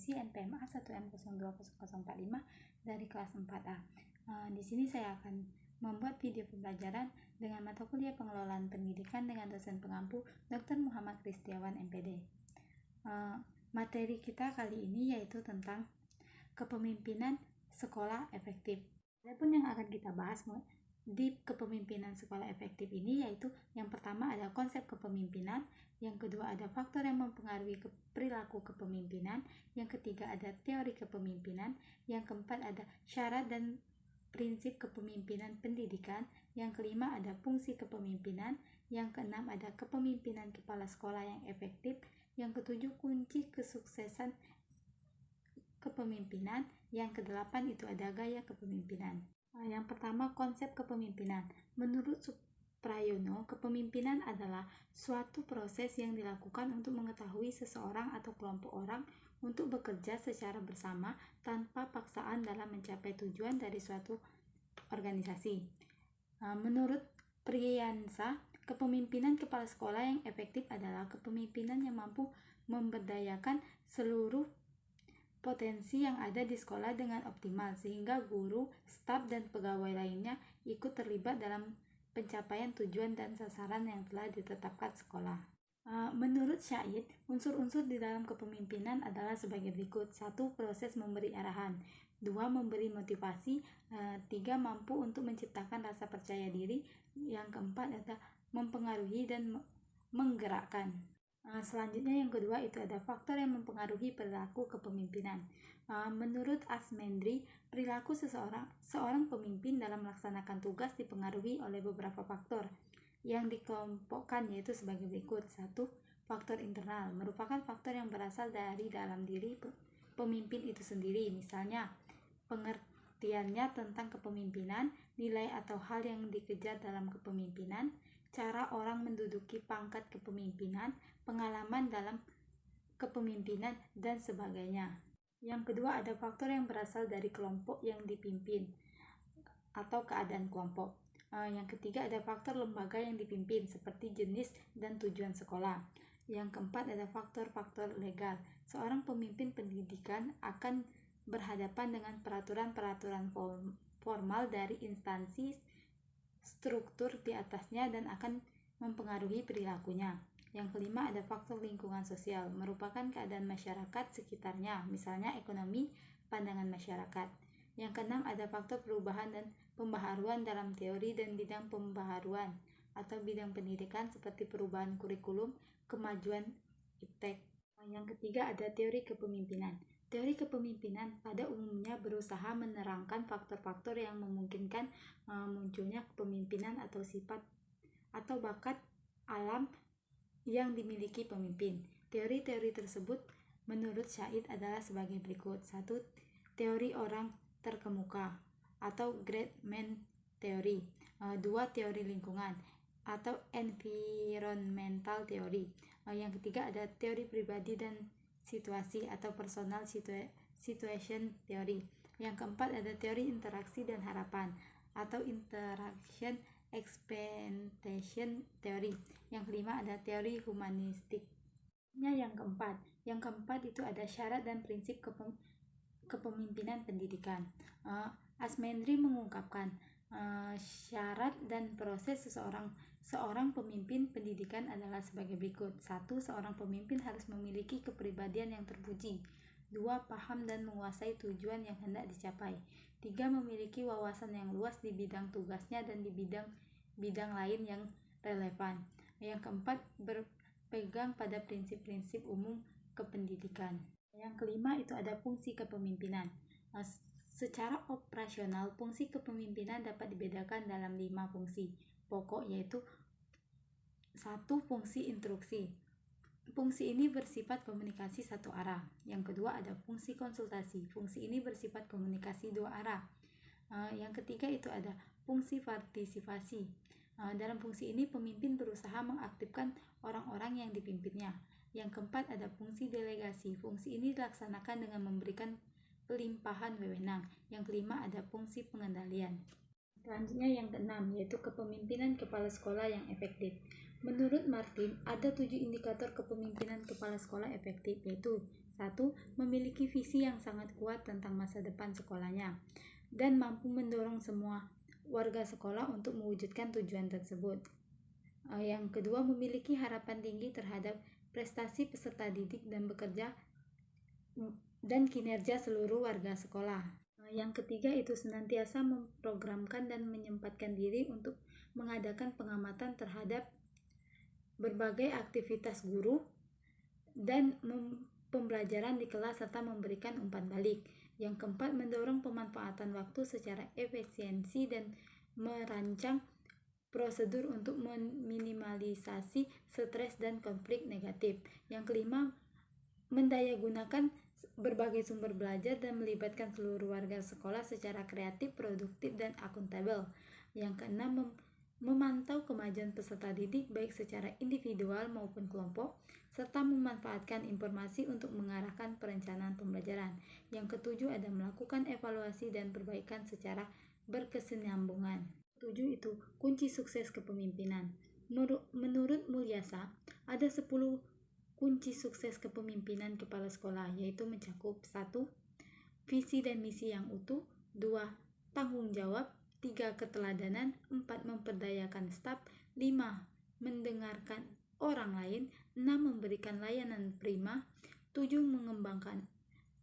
Komisi NPMA 1M020045 dari kelas 4A. Di sini saya akan membuat video pembelajaran dengan mata kuliah Pengelolaan Pendidikan dengan dosen pengampu Dr. Muhammad Kristiawan MPD. Materi kita kali ini yaitu tentang kepemimpinan sekolah efektif. Adapun yang akan kita bahas di kepemimpinan sekolah efektif ini yaitu yang pertama ada konsep kepemimpinan, yang kedua ada faktor yang mempengaruhi perilaku kepemimpinan, yang ketiga ada teori kepemimpinan, yang keempat ada syarat dan prinsip kepemimpinan pendidikan, yang kelima ada fungsi kepemimpinan, yang keenam ada kepemimpinan kepala sekolah yang efektif, yang ketujuh kunci kesuksesan kepemimpinan, yang kedelapan itu ada gaya kepemimpinan. Yang pertama, konsep kepemimpinan. Menurut Suprayono, kepemimpinan adalah suatu proses yang dilakukan untuk mengetahui seseorang atau kelompok orang untuk bekerja secara bersama tanpa paksaan dalam mencapai tujuan dari suatu organisasi. Menurut Priyansa, kepemimpinan kepala sekolah yang efektif adalah kepemimpinan yang mampu memberdayakan seluruh potensi yang ada di sekolah dengan optimal sehingga guru, staf, dan pegawai lainnya ikut terlibat dalam pencapaian tujuan dan sasaran yang telah ditetapkan sekolah. Menurut Syahid, unsur-unsur di dalam kepemimpinan adalah sebagai berikut. 1. Proses memberi arahan. 2. Memberi motivasi. 3. Mampu untuk menciptakan rasa percaya diri. Yang keempat adalah mempengaruhi dan menggerakkan. Selanjutnya yang kedua itu ada faktor yang mempengaruhi perilaku kepemimpinan. Menurut Asmendri, perilaku seorang pemimpin dalam melaksanakan tugas dipengaruhi oleh beberapa faktor yang dikelompokkan yaitu sebagai berikut. 1. Faktor internal merupakan faktor yang berasal dari dalam diri pemimpin itu sendiri, misalnya pengertiannya tentang kepemimpinan, nilai atau hal yang dikejar dalam kepemimpinan, cara orang menduduki pangkat kepemimpinan, pengalaman dalam kepemimpinan, dan sebagainya. Yang kedua ada faktor yang berasal dari kelompok yang dipimpin atau keadaan kelompok. Yang ketiga ada faktor lembaga yang dipimpin seperti jenis dan tujuan sekolah. Yang keempat ada faktor-faktor legal. Seorang pemimpin pendidikan akan berhadapan dengan peraturan-peraturan formal dari instansi struktur di atasnya dan akan mempengaruhi perilakunya. Yang kelima ada faktor lingkungan sosial, merupakan keadaan masyarakat sekitarnya, misalnya ekonomi, pandangan masyarakat. Yang keenam ada faktor perubahan dan pembaharuan dalam teori dan bidang pembaharuan atau bidang pendidikan seperti perubahan kurikulum, kemajuan iptek. Yang ketiga ada teori kepemimpinan. Teori kepemimpinan pada umumnya berusaha menerangkan faktor-faktor yang memungkinkan munculnya kepemimpinan atau sifat atau bakat alam yang dimiliki pemimpin. Teori-teori tersebut menurut Syahid adalah sebagai berikut. 1. Teori orang terkemuka atau great man theory. 2. Teori lingkungan atau environmental theory. Yang ketiga ada teori pribadi dan situasi atau personal situation theory. Yang keempat ada teori interaksi dan harapan atau interaction expectation theory. Yang kelima ada teori humanistik. Yang keempat itu ada syarat dan prinsip kepemimpinan pendidikan. Asmendri mengungkapkan syarat dan proses seorang pemimpin pendidikan adalah sebagai berikut. 1. Seorang pemimpin harus memiliki kepribadian yang terpuji. 2. Paham dan menguasai tujuan yang hendak dicapai. 3. Memiliki wawasan yang luas di bidang tugasnya dan di bidang lain yang relevan. Yang keempat, berpegang pada prinsip-prinsip umum kependidikan. Yang kelima itu ada fungsi kepemimpinan. Secara operasional, fungsi kepemimpinan dapat dibedakan dalam 5 fungsi pokok, yaitu 1. Fungsi instruksi. Fungsi ini bersifat komunikasi satu arah. Yang kedua ada fungsi konsultasi. Fungsi ini bersifat komunikasi dua arah. Yang ketiga itu ada fungsi partisipasi. Dalam fungsi ini pemimpin berusaha mengaktifkan orang-orang yang dipimpinnya. Yang keempat ada fungsi delegasi. Fungsi ini dilaksanakan dengan memberikan pelimpahan wewenang. Yang kelima ada fungsi pengendalian. Selanjutnya yang keenam yaitu kepemimpinan kepala sekolah yang efektif. Menurut Martin, ada 7 indikator kepemimpinan kepala sekolah efektif, yaitu Satu, memiliki visi yang sangat kuat tentang masa depan sekolahnya dan mampu mendorong semua warga sekolah untuk mewujudkan tujuan tersebut. Yang kedua, memiliki harapan tinggi terhadap prestasi peserta didik dan bekerja dan kinerja seluruh warga sekolah. Yang ketiga itu senantiasa memprogramkan dan menyempatkan diri untuk mengadakan pengamatan terhadap berbagai aktivitas guru dan pembelajaran di kelas serta memberikan umpan balik. Yang keempat, mendorong pemanfaatan waktu secara efisiensi dan merancang prosedur untuk meminimalisasi stres dan konflik negatif. Yang kelima, mendayagunakan berbagai sumber belajar dan melibatkan seluruh warga sekolah secara kreatif, produktif, dan akuntabel. Yang keenam, memantau kemajuan peserta didik baik secara individual maupun kelompok, serta memanfaatkan informasi untuk mengarahkan perencanaan pembelajaran. Yang ketujuh, ada melakukan evaluasi dan perbaikan secara berkesinambungan. Ketujuh itu kunci sukses kepemimpinan. Menurut Mulyasa, ada 10 kunci sukses kepemimpinan kepala sekolah, yaitu mencakup 1. Visi dan misi yang utuh, 2. Tanggung jawab, 3. Keteladanan, 4. Memperdayakan staf, 5. Mendengarkan orang lain, 6. Memberikan layanan prima, 7.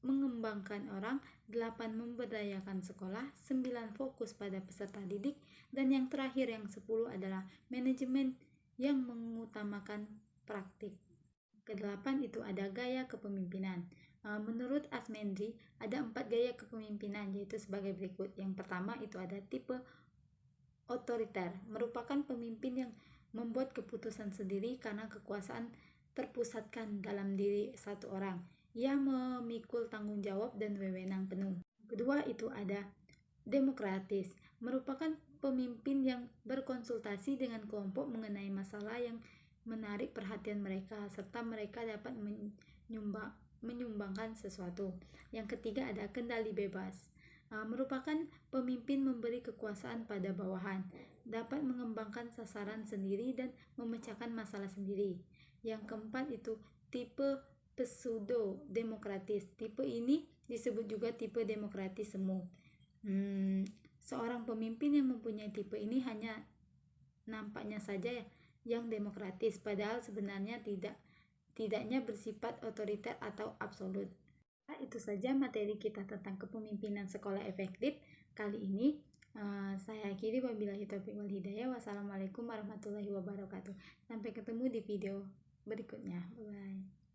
Mengembangkan orang, 8. Memberdayakan sekolah, 9. Fokus pada peserta didik, dan yang terakhir yang 10 adalah manajemen yang mengutamakan praktik. Kedelapan itu ada gaya kepemimpinan. Menurut Asmendri, ada 4 gaya kepemimpinan, yaitu sebagai berikut. Yang pertama itu ada tipe otoriter, merupakan pemimpin yang membuat keputusan sendiri karena kekuasaan terpusatkan dalam diri satu orang. Ia memikul tanggung jawab dan wewenang penuh. Kedua itu ada demokratis, merupakan pemimpin yang berkonsultasi dengan kelompok mengenai masalah yang menarik perhatian mereka, serta mereka dapat menyumbangkan sesuatu. Yang ketiga ada kendali bebas, merupakan pemimpin memberi kekuasaan pada bawahan, dapat mengembangkan sasaran sendiri dan memecahkan masalah sendiri. Yang keempat itu tipe pseudo demokratis. Tipe ini disebut juga tipe demokratis semu. Seorang pemimpin yang mempunyai tipe ini hanya nampaknya saja yang demokratis, padahal sebenarnya tidaknya bersifat otoriter atau absolut. Itu saja materi kita tentang kepemimpinan sekolah efektif kali ini. Saya akhiri, wabillahi taufiq wal hidayah. Wassalamualaikum warahmatullahi wabarakatuh. Sampai ketemu di video berikutnya. Bye.